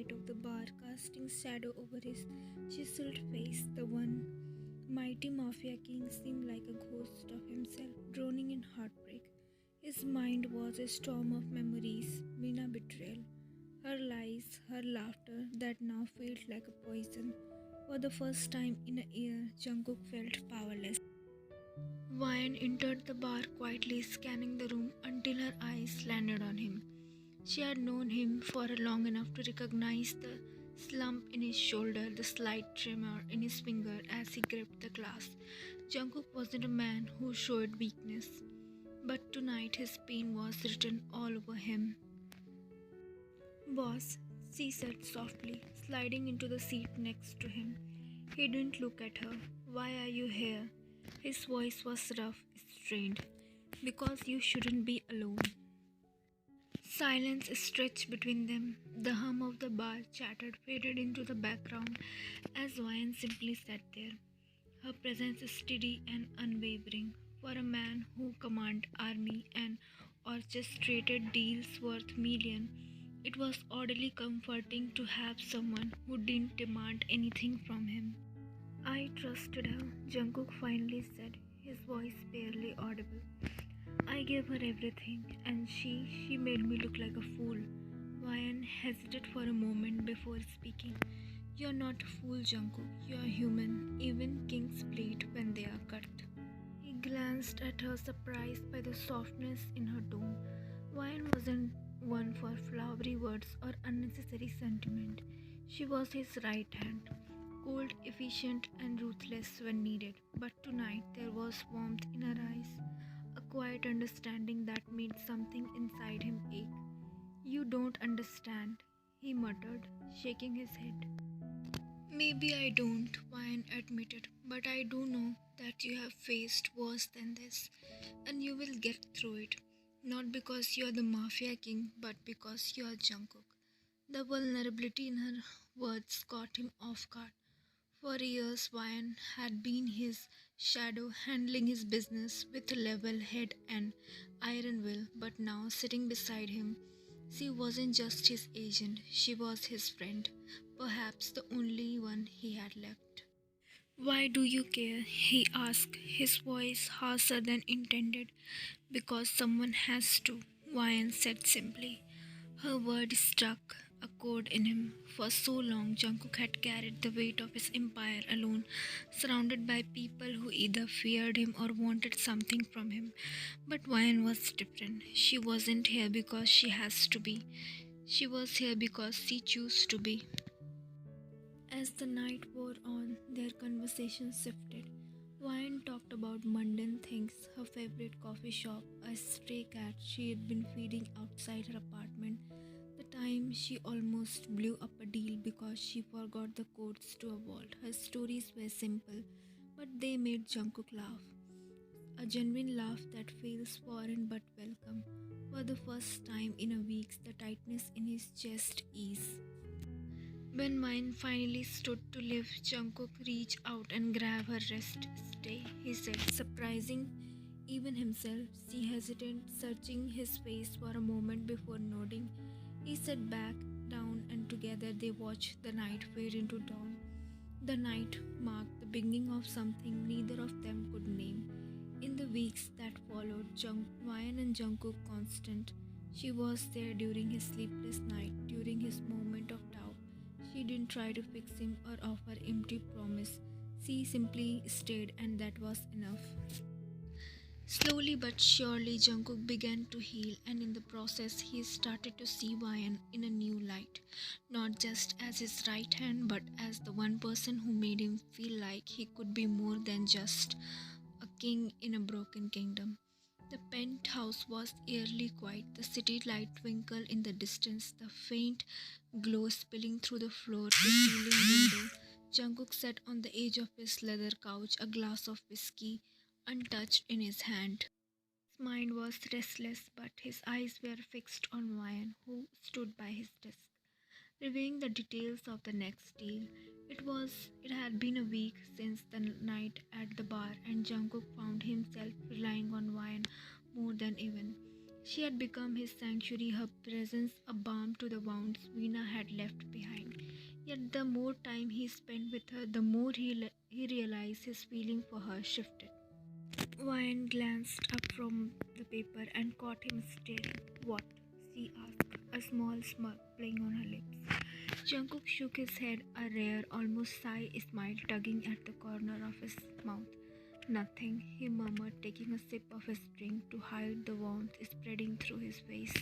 light of the bar casting shadow over his chiseled face. The one mighty mafia king seemed like a ghost of himself, droning in heartbreak. His mind was a storm of memories, Mina betrayal, her lies, her laughter that now felt like a poison. For the first time in a year, Jungkook felt powerless. Wyan entered the bar quietly, scanning the room until her eyes landed on him. She had known him for long enough to recognize the slump in his shoulder, the slight tremor in his finger as he gripped the glass. Jungkook wasn't a man who showed weakness, but tonight his pain was written all over him. "Boss," she said softly, sliding into the seat next to him. He didn't look at her. "Why are you here?" His voice was rough, strained. "Because you shouldn't be alone." Silence stretched between them. The hum of the bar chatter faded into the background as Wyan simply sat there, her presence steady and unwavering. For a man who commanded army and orchestrated deals worth millions, it was oddly comforting to have someone who didn't demand anything from him. "I trusted her," Jungkook finally said, his voice barely audible. "I gave her everything, and she made me look like a fool." Wyan hesitated for a moment before speaking. "You're not a fool, Jungkook. You're human. Even kings bleed when they are cut." He glanced at her, surprised by the softness in her tone. Wyan wasn't one for flowery words or unnecessary sentiment. She was his right hand, cold, efficient, and ruthless when needed. But tonight there was warmth in her eyes, a quiet understanding that made something inside him ache. "You don't understand," he muttered, shaking his head. "Maybe I don't," Wyan admitted, "but I do know that you have faced worse than this, and you will get through it. Not because you are the Mafia King, but because you are Jungkook." The vulnerability in her words caught him off guard. For years, Wyan had been his shadow, handling his business with a level head and iron will, but now, sitting beside him, she wasn't just his agent, she was his friend, perhaps the only one he had left. "Why do you care?" he asked, his voice harsher than intended. "Because someone has to," Wyan said simply. Her word struck a chord in him. For so long, Jungkook had carried the weight of his empire alone, surrounded by people who either feared him or wanted something from him. But Wyan was different. She wasn't here because she has to be. She was here because she chose to be. As the night wore on, their conversation shifted. Wyan talked about mundane things, her favorite coffee shop, a stray cat she had been feeding outside her apartment, the time she almost blew up a deal because she forgot the codes to a vault. Her stories were simple, but they made Jungkook laugh. A genuine laugh that feels foreign but welcome. For the first time in a week, the tightness in his chest eased. When Wyan finally stood to leave, Jungkook reached out and grabbed her wrist. "Stay," he said, surprising even himself. She hesitated, searching his face for a moment before nodding. He sat back down and together they watched the night fade into dawn. The night marked the beginning of something neither of them could name. In the weeks that followed, Wyan and Jungkook constant. She was there during his sleepless night, during his moment of doubt. She didn't try to fix him or offer empty promise. She simply stayed, and that was enough. Slowly but surely, Jungkook began to heal, and in the process, he started to see Wyan in a new light. Not just as his right hand, but as the one person who made him feel like he could be more than just a king in a broken kingdom. The penthouse was eerily quiet, the city light twinkled in the distance, the faint glow spilling through the floor-to-ceiling window. Jungkook sat on the edge of his leather couch, a glass of whiskey untouched in his hand. His mind was restless, but his eyes were fixed on Wyan, who stood by his desk, reviewing the details of the next deal. It had been a week since the night at the bar, and Jungkook found himself relying on Wyan more than even. She had become his sanctuary, her presence a balm to the wounds Veena had left behind. Yet the more time he spent with her, the more he realized his feeling for her shifted. Ryan glanced up from the paper and caught him staring. "What?" she asked, a small smirk playing on her lips. Jungkook shook his head, a rare, almost sigh smile tugging at the corner of his mouth. "Nothing," he murmured, taking a sip of his drink to hide the warmth spreading through his face.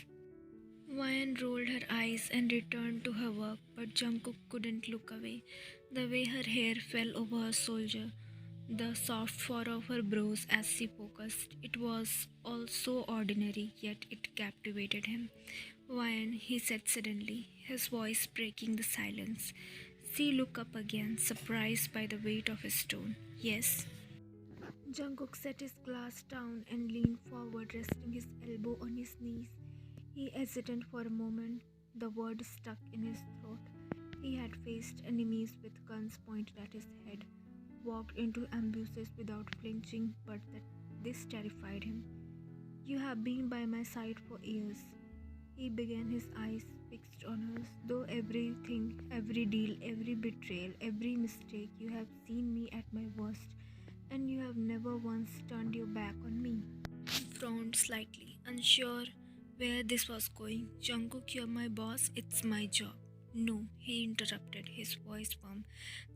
Ryan rolled her eyes and returned to her work, but Jungkook couldn't look away. The way her hair fell over her shoulder, the soft furrow of her brows as she focused, it was all so ordinary, yet it captivated him. "Ryan," he said suddenly, his voice breaking the silence. She looked up again, surprised by the weight of his tone. "Yes?" Jungkook set his glass down and leaned forward, resting his elbow on his knees. He hesitated for a moment, the word stuck in his throat. He had faced enemies with guns pointed at his head, walked into ambushes without flinching, but this terrified him. "You have been by my side for years." He began, his eyes fixed on hers. "Though everything, every deal, every betrayal, every mistake, you have seen me at my worst, and you have never once turned your back on me." He frowned slightly, unsure where this was going. "Jungkook, you're my boss, it's my job." "No," he interrupted, his voice firm.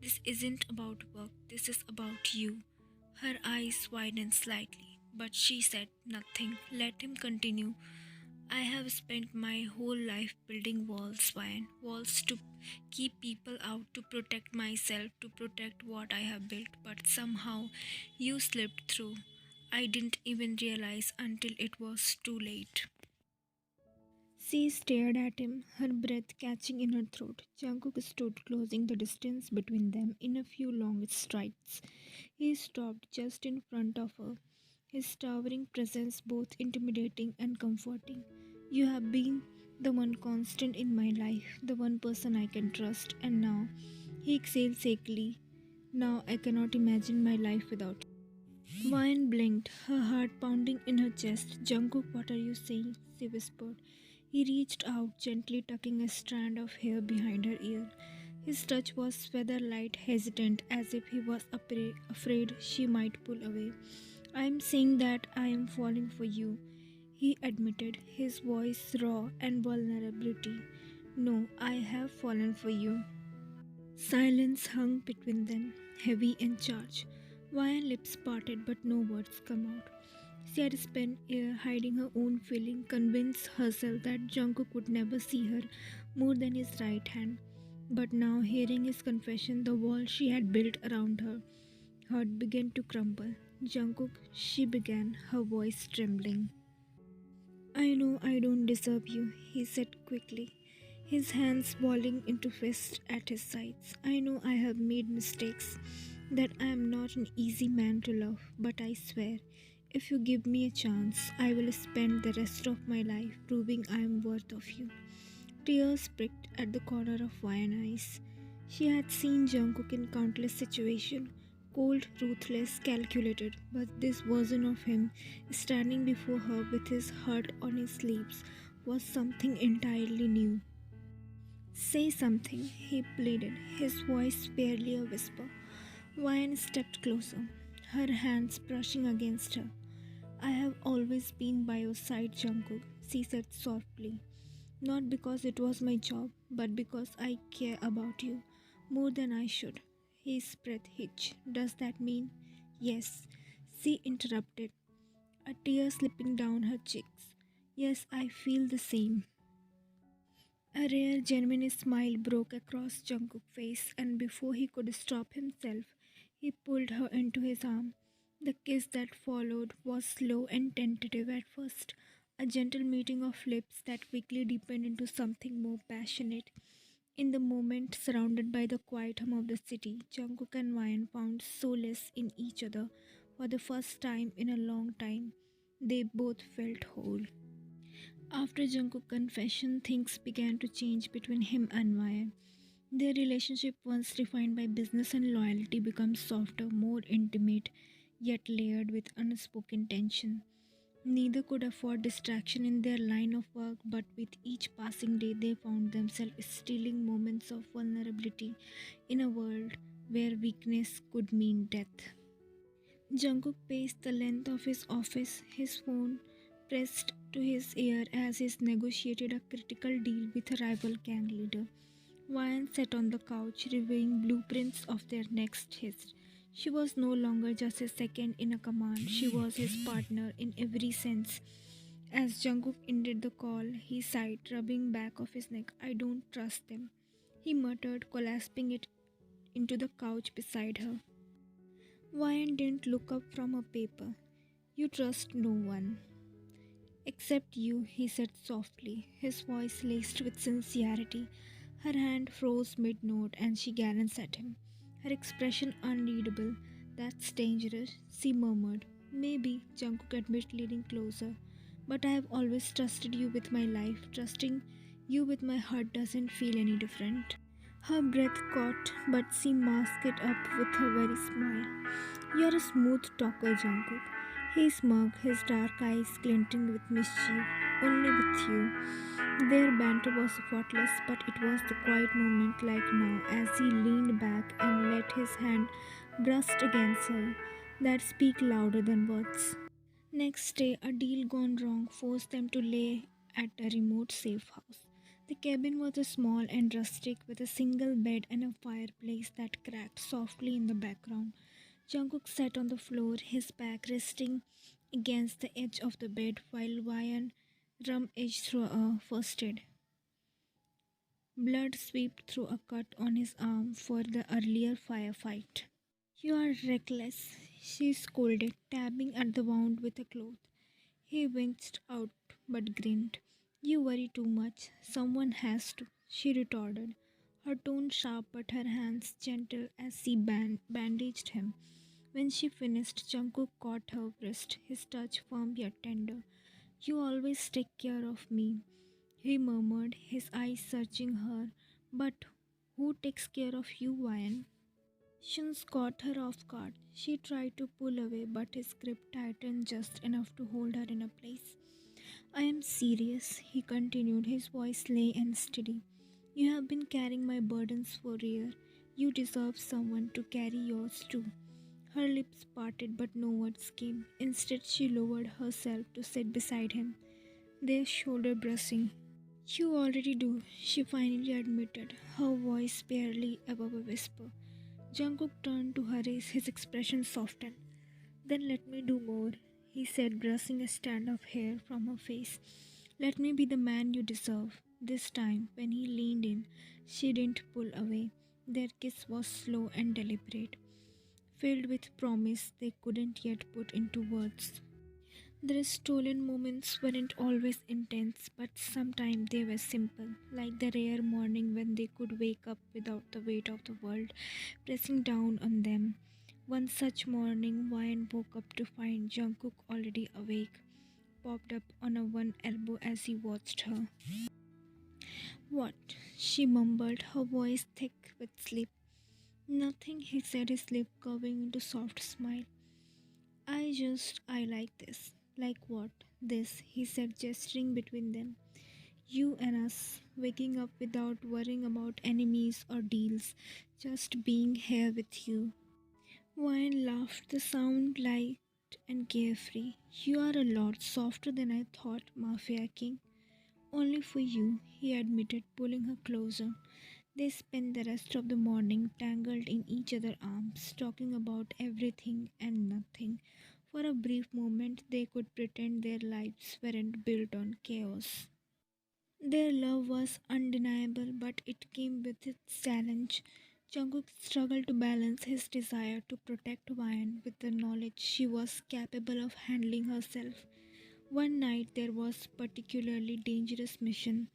"This isn't about work, this is about you." Her eyes widened slightly, but she said nothing. Let him continue. "I have spent my whole life building walls, Ryan. Walls to keep people out, to protect myself, to protect what I have built. But somehow you slipped through. I didn't even realize until it was too late." She stared at him, her breath catching in her throat. Jungkook stood, closing the distance between them in a few long strides. He stopped just in front of her, his towering presence both intimidating and comforting. "You have been the one constant in my life, the one person I can trust, and now," he exhaled shakily, "now I cannot imagine my life without you." Vine blinked, her heart pounding in her chest. "Jungkook, what are you saying?" she whispered. He reached out, gently tucking a strand of hair behind her ear. His touch was feather-light, hesitant, as if he was afraid she might pull away. "I'm saying that I am falling for you," he admitted, his voice raw and vulnerability. "No, I have fallen for you." Silence hung between them, heavy and charged. Ryan's lips parted, but no words come out. She had spent years hiding her own feeling, convinced herself that Jungkook would never see her more than his right hand. But now, hearing his confession, the wall she had built around her heart began to crumble. "Jungkook," she began, her voice trembling. "I know I don't deserve you," he said quickly, his hands balling into fists at his sides. "I know I have made mistakes, that I am not an easy man to love, but I swear, if you give me a chance, I will spend the rest of my life proving I am worth of you." Tears pricked at the corner of Ryan's eyes. She had seen Jungkook in countless situations, cold, ruthless, calculated, but this version of him, standing before her with his heart on his sleeves, was something entirely new. "Say something," he pleaded, his voice barely a whisper. Ryan stepped closer, her hands brushing against her. "I have always been by your side, Jungkook," she said softly. "Not because it was my job, but because I care about you more than I should." His breath hitched. "Does that mean—" "Yes," she interrupted, a tear slipping down her cheeks. "Yes, I feel the same." A rare, genuine smile broke across Jungkook's face, and before he could stop himself, he pulled her into his arm. The kiss that followed was slow and tentative at first, a gentle meeting of lips that quickly deepened into something more passionate. In the moment, surrounded by the quiet hum of the city, Jungkook and Ryan found solace in each other. For the first time in a long time, they both felt whole. After Jungkook's confession, things began to change between him and Ryan. Their relationship, once defined by business and loyalty, became softer, more intimate, yet layered with unspoken tension. Neither could afford distraction in their line of work, but with each passing day, they found themselves stealing moments of vulnerability in a world where weakness could mean death. Jungkook paced the length of his office, his phone pressed to his ear as he negotiated a critical deal with a rival gang leader. Ryan sat on the couch, reviewing blueprints of their next hit. She was no longer just a second in a command, she was his partner in every sense. As Jungkook ended the call, he sighed, rubbing back of his neck. I don't trust them, he muttered, collapsing it into the couch beside her. Ryan didn't look up from a paper. You trust no one. Except you, he said softly, his voice laced with sincerity. Her hand froze mid note and she glanced at him, her expression unreadable. That's dangerous, she murmured. Maybe, Jungkook admitted, leaning closer. But I have always trusted you with my life. Trusting you with my heart doesn't feel any different. Her breath caught, but she masked it up with her very smile. You're a smooth talker, Jungkook. He smirked, his dark eyes glinting with mischief. Only with you. Their banter was effortless, but it was the quiet moment like now as he leaned back and let his hand brush against her that speak louder than words. Next day, a deal gone wrong forced them to lay at a remote safe house. The cabin was small and rustic with a single bed and a fireplace that cracked softly in the background. Jungkook sat on the floor, his back resting against the edge of the bed while Ryan rummaged through a first aid. Blood swept through a cut on his arm for the earlier firefight. You are reckless, she scolded, tapping at the wound with a cloth. He winced out but grinned. You worry too much. Someone has to, she retorted, her tone sharp but her hands gentle as she bandaged him. When she finished, Jungkook caught her wrist, his touch firm yet tender. You always take care of me, he murmured, his eyes searching her. But who takes care of you, Ryan? Shins caught her off guard. She tried to pull away, but his grip tightened just enough to hold her in a place. I am serious, he continued, his voice low and steady. You have been carrying my burdens for years. You deserve someone to carry yours too. Her lips parted, but no words came. Instead, she lowered herself to sit beside him, their shoulder brushing. You already do, she finally admitted, her voice barely above a whisper. Jungkook turned to her, his expression softened. Then let me do more, he said, brushing a strand of hair from her face. Let me be the man you deserve. This time, when he leaned in, she didn't pull away. Their kiss was slow and deliberate, filled with promise they couldn't yet put into words. Their stolen moments weren't always intense, but sometimes they were simple, like the rare morning when they could wake up without the weight of the world pressing down on them. One such morning, Ryan woke up to find Jungkook already awake, popped up on a one elbow as he watched her. What? She mumbled, her voice thick with sleep. Nothing, he said, his lip curving into soft smile. I like this. Like what? This, he said, gesturing between them. You and us, waking up without worrying about enemies or deals, just being here with you. Wine laughed, the sound light and carefree. You are a lot softer than I thought, Mafia King. Only for you, he admitted, pulling her closer. They spent the rest of the morning tangled in each other's arms, talking about everything and nothing. For a brief moment, they could pretend their lives weren't built on chaos. Their love was undeniable, but it came with its challenge. Jungkook struggled to balance his desire to protect Ryan with the knowledge she was capable of handling herself. One night there was particularly dangerous mission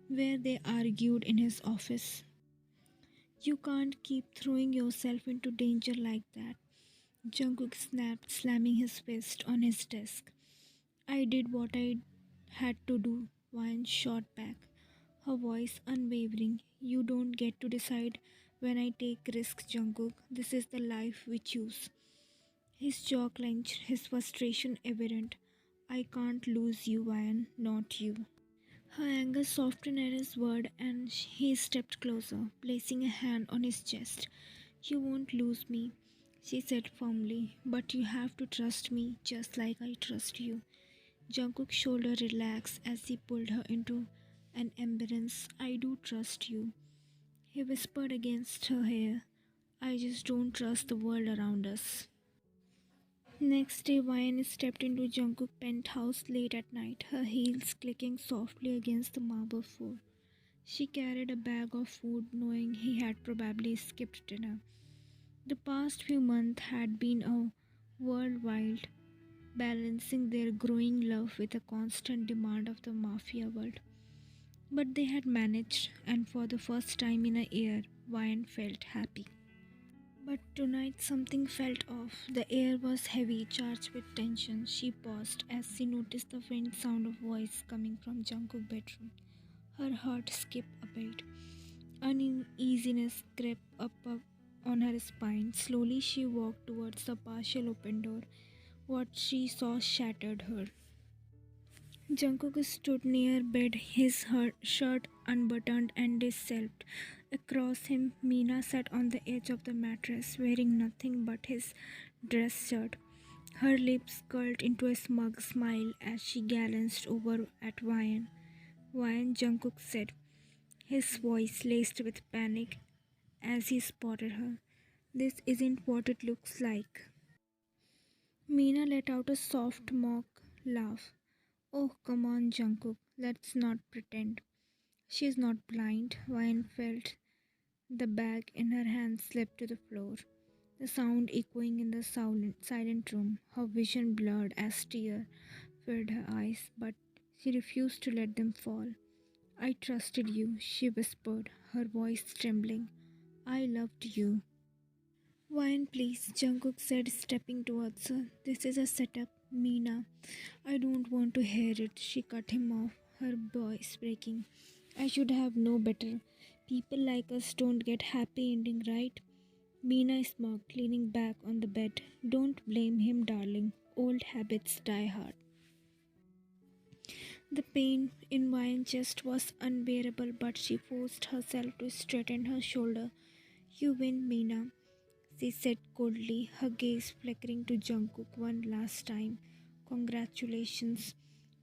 where they argued in his office. You can't keep throwing yourself into danger like that, Jungkook snapped, slamming his fist on his desk. I did what I had to do, Ryan shot back, her voice unwavering. You don't get to decide when I take risks, Jungkook. This is the life we choose. His jaw clenched, his frustration evident. I can't lose you, Ryan, not you. Her anger softened at his word and he stepped closer, placing a hand on his chest. You won't lose me, she said firmly, but you have to trust me just like I trust you. Jungkook's shoulder relaxed as he pulled her into an embrace. I do trust you, he whispered against her hair. I just don't trust the world around us. Next day, Vian stepped into Jungkook's penthouse late at night, her heels clicking softly against the marble floor. She carried a bag of food, knowing he had probably skipped dinner. The past few months had been a whirlwind, balancing their growing love with a constant demand of the mafia world. But they had managed, and for the first time in a year, Vian felt happy. But tonight something felt off. The air was heavy, charged with tension. She paused as she noticed the faint sound of voice coming from Jungkook's bedroom. Her heart skipped a beat. Uneasiness crept up on her spine. Slowly she walked towards the partial open door. What she saw shattered her. Jungkook stood near bed, his shirt unbuttoned and disheveled. Across him, Meena sat on the edge of the mattress, wearing nothing but his dress shirt. Her lips curled into a smug smile as she glanced over at Vian. Vian, Jungkook said, his voice laced with panic as he spotted her. This isn't what it looks like. Meena let out a soft mock laugh. Oh, come on, Jungkook, let's not pretend. She's not blind. Vian felt the bag in her hand slip to the floor, the sound echoing in the silent room. Her vision blurred as tears filled her eyes, but she refused to let them fall. I trusted you, she whispered, her voice trembling. I loved you. Wine, please, Jungkook said, stepping towards her. This is a setup, Meena. I don't want to hear it. She cut him off, her voice breaking. I should have known better. People like us don't get happy ending, right? Meena smirked, leaning back on the bed. Don't blame him, darling. Old habits die hard. The pain in Vian's chest was unbearable, but she forced herself to straighten her shoulder. You win, Meena, she said coldly, her gaze flickering to Jungkook one last time. Congratulations.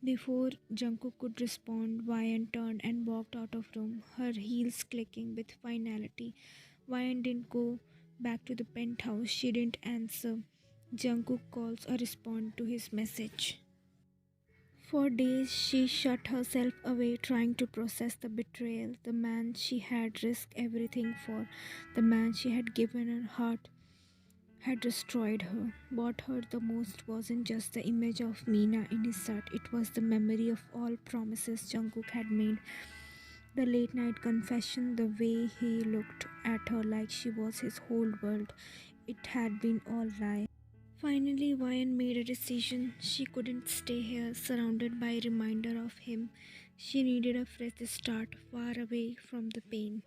Before Jungkook could respond, Vian turned and walked out of room, her heels clicking with finality. Vian didn't go back to the penthouse. She didn't answer Jungkook calls or respond to his message. For days she shut herself away, trying to process the betrayal, the man she had risked everything for, the man she had given her heart had destroyed her. What hurt the most wasn't just the image of Meena in his shirt, it was the memory of all promises Jungkook had made. The late night confession, the way he looked at her like she was his whole world. It had been all lie. Finally, Vian made a decision. She couldn't stay here, surrounded by a reminder of him. She needed a fresh start, far away from the pain.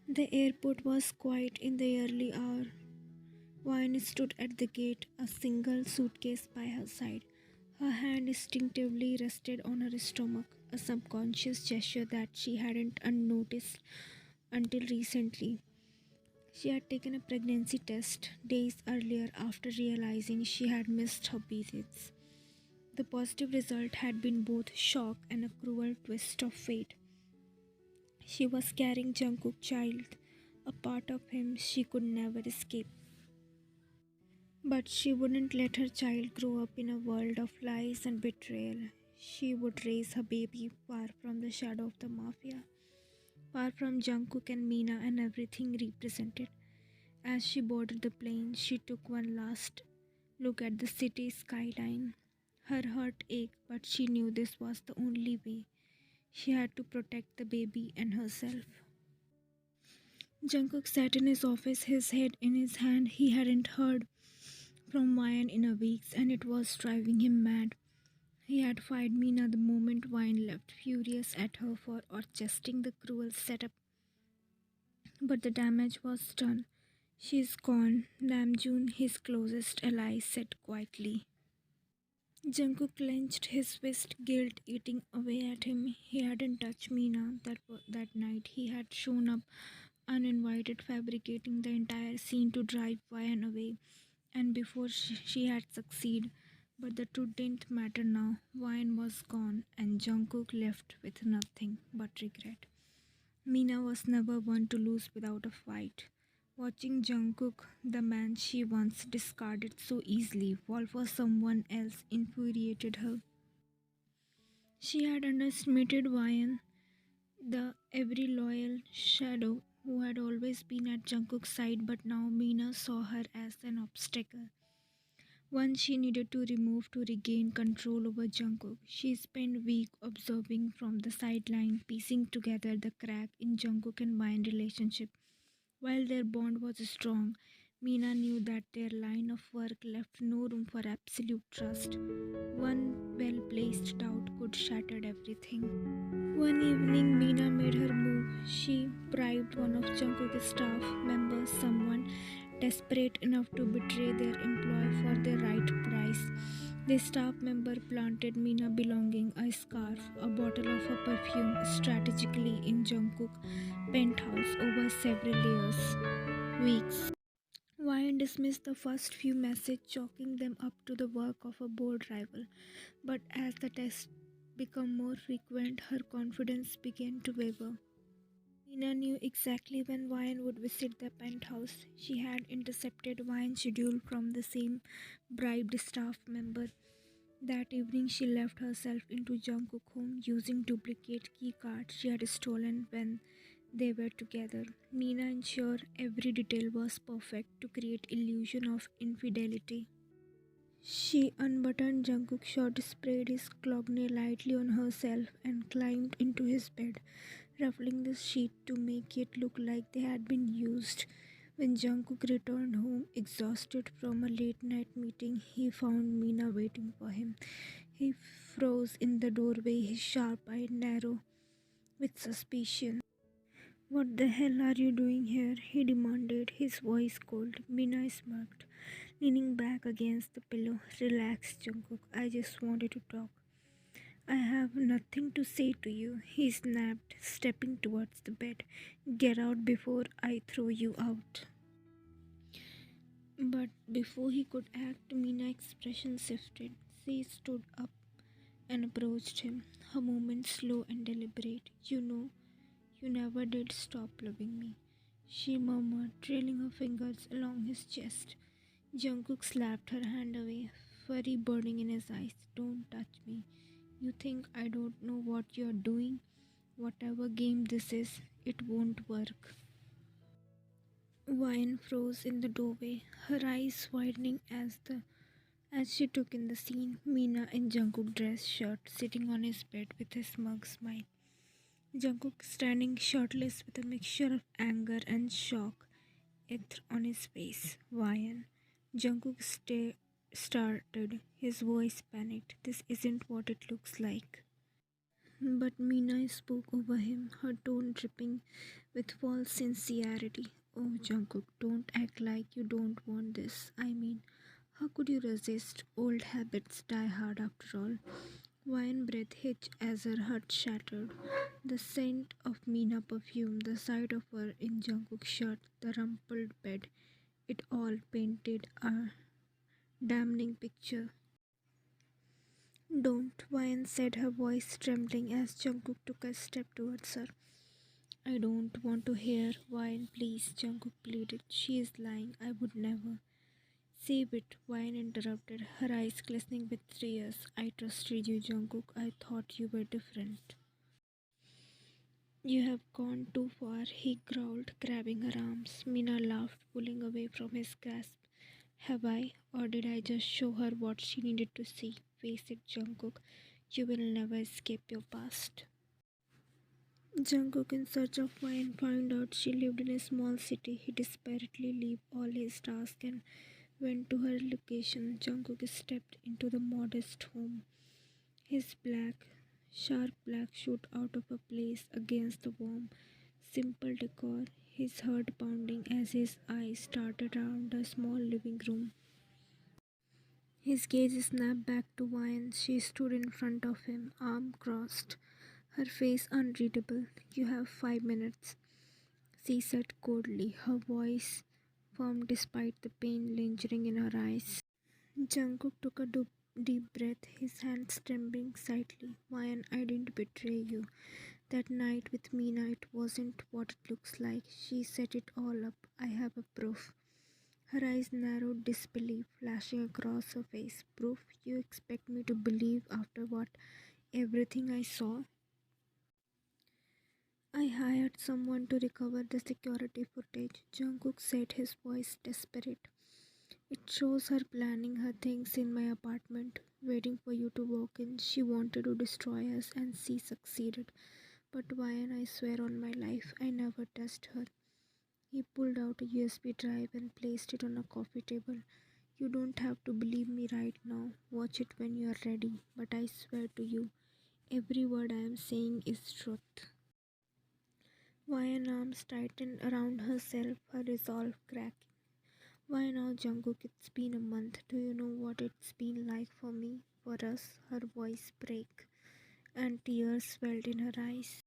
The airport was quiet in the early hour. Vian stood at the gate, a single suitcase by her side. Her hand instinctively rested on her stomach, a subconscious gesture that she hadn't unnoticed until recently. She had taken a pregnancy test days earlier after realizing she had missed her periods. The positive result had been both shock and a cruel twist of fate. She was carrying Jungkook's child, a part of him she could never escape. But she wouldn't let her child grow up in a world of lies and betrayal. She would raise her baby far from the shadow of the mafia, far from Jungkook and Meena and everything represented. As she boarded the plane, she took one last look at the city skyline. Her heart ached, but she knew this was the only way. She had to protect the baby and herself. Jungkook sat in his office, his head in his hand. He hadn't heard from Vian in a week, and it was driving him mad. He had fired Meena the moment Vian left, furious at her for orchestrating the cruel setup. But the damage was done. She's gone. Namjoon, his closest ally, said quietly. Jungkook clenched his fist, guilt eating away at him. He hadn't touched Mina that night. He had shown up uninvited, fabricating the entire scene to drive Ryan away. And before she had succeeded, but the truth didn't matter now. Ryan was gone, and Jungkook left with nothing but regret. Mina was never one to lose without a fight. Watching Jungkook, the man she once discarded so easily, fall for someone else infuriated her. She had underestimated Ryan, the every loyal shadow who had always been at Jungkook's side, but now Mina saw her as an obstacle. One she needed to remove to regain control over Jungkook. She spent weeks observing from the sideline, piecing together the crack in Jungkook and Ryan relationship. While their bond was strong, Mina knew that their line of work left no room for absolute trust. One well placed doubt could shatter everything. One evening, Mina made her move. She bribed one of Jungkook's staff members, someone desperate enough to betray their employer for the right price. The staff member planted Mina belonging a scarf, a bottle of her perfume strategically in Jungkook's penthouse over several weeks. Ryan dismissed the first few messages, chalking them up to the work of a bold rival. But as the tests became more frequent, her confidence began to waver. Mina knew exactly when Ryan would visit the penthouse. She had intercepted Ryan's schedule from the same bribed staff member. That evening, she left herself into Jungkook's home using duplicate key cards she had stolen when they were together. Mina ensured every detail was perfect to create illusion of infidelity. She unbuttoned Jungkook's shirt, sprayed his cologne lightly on herself, and climbed into his bed, ruffling the sheet to make it look like they had been used. When Jungkook returned home, exhausted from a late night meeting, he found Mina waiting for him. He froze in the doorway, his sharp eye narrow with suspicion. "What the hell are you doing here?" he demanded, his voice cold. Mina smirked, leaning back against the pillow. "Relax, Jungkook. I just wanted to talk." "I have nothing to say to you," he snapped, stepping towards the bed. "Get out before I throw you out." But before he could act, Mina's expression shifted. She stood up and approached him, her movement slow and deliberate. "You know, you never did stop loving me," she murmured, trailing her fingers along his chest. Jungkook slapped her hand away, fury burning in his eyes. "Don't touch me. You think I don't know what you're doing? Whatever game this is, it won't work." Vine froze in the doorway, her eyes widening as she took in the scene. Mina in Jungkook's dress shirt, sitting on his bed with a smug smile. Jungkook standing shirtless with a mixture of anger and shock etched on his face. "Ryan." Jungkook started, his voice panicked. "This isn't what it looks like." But Mina spoke over him, her tone dripping with false sincerity. "Oh, Jungkook, don't act like you don't want this. I mean, how could you resist? Old habits die hard after all." Wine breath hitched as her heart shattered. The scent of Mina perfume, the sight of her in Jungkook's shirt, the rumpled bed, it all painted a damning picture. "Don't," Wine said, her voice trembling as Jungkook took a step towards her. "I don't want to hear Wine, please," Jungkook pleaded. "She is lying. I would never." "Save it," Wine interrupted, her eyes glistening with tears. "I trusted you, Jungkook. I thought you were different." "You have gone too far," he growled, grabbing her arms. Mina laughed, pulling away from his grasp. "Have I? Or did I just show her what she needed to see? Face it, Jungkook. You will never escape your past." Jungkook, in search of Wine, found out she lived in a small city. He desperately left all his tasks and went to her location. Jungkook stepped into the modest home. His sharp black suit out of a place against the warm, simple decor. His heart pounding as his eyes started around the small living room. His gaze snapped back to Wyan. She stood in front of him, arm crossed, her face unreadable. "You have 5 minutes," she said coldly, her voice firm despite the pain lingering in her eyes. Jungkook took a deep breath, his hands trembling slightly. "Wyan, I didn't betray you. That night with Meena, it wasn't what it looks like." She set it all up. "I have a proof." Her eyes narrowed, disbelief flashing across her face. "Proof? You expect me to believe after what? Everything I saw?" "I hired someone to recover the security footage," Jungkook said, his voice desperate. "It shows her planning her things in my apartment, waiting for you to walk in. She wanted to destroy us and she succeeded. But Wyan, I swear on my life, I never touched her." He pulled out a USB drive and placed it on a coffee table. "You don't have to believe me right now. Watch it when you are ready. But I swear to you, every word I am saying is truth." Wyan's arms tightened around herself, her resolve cracking. "Why now, Jungkook? It's been a month. Do you know what it's been like for me? For us?" Her voice broke, and tears welled in her eyes.